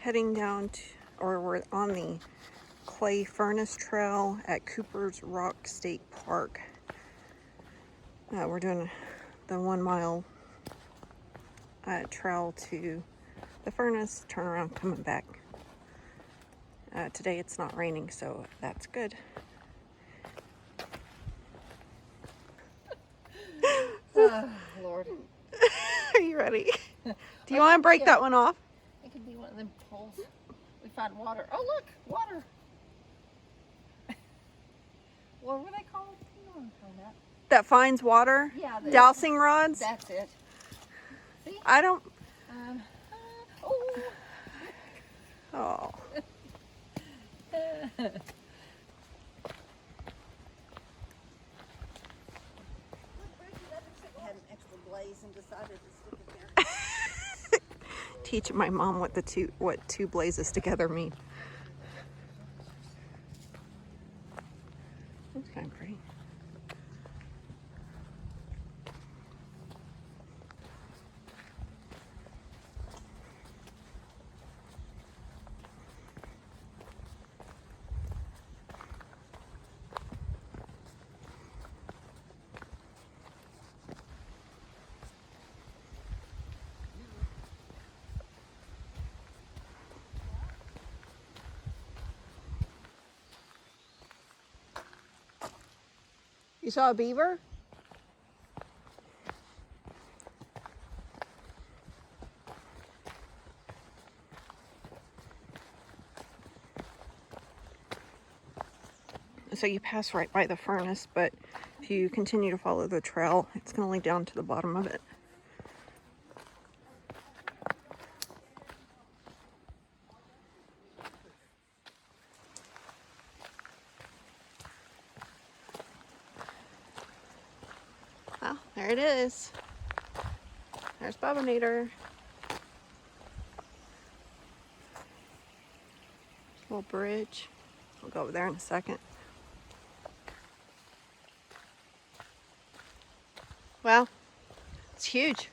heading down to, or we're on the Clay Furnace Trail at Cooper's Rock State Park. We're doing the 1 mile trail to the furnace, turn around, coming back. Today it's not raining, so that's good. Oh, Lord. Are you ready? Do you want to break that one off? It could be one of them poles. We found water. Oh, look, water. What were they called? You know what I'm talking about. That finds water? Yeah. Dowsing rods? That's it. See? I don't... Oh. Oh. Had an extra blaze and decided to stick it there. Teaching my mom what two blazes together mean. That's kind of pretty. You saw a beaver? So you pass right by the furnace, but if you continue to follow the trail, it's going to lead down to the bottom of it. Well, there it is. There's Bobonator. Little bridge. We'll go over there in a second. Well, it's huge.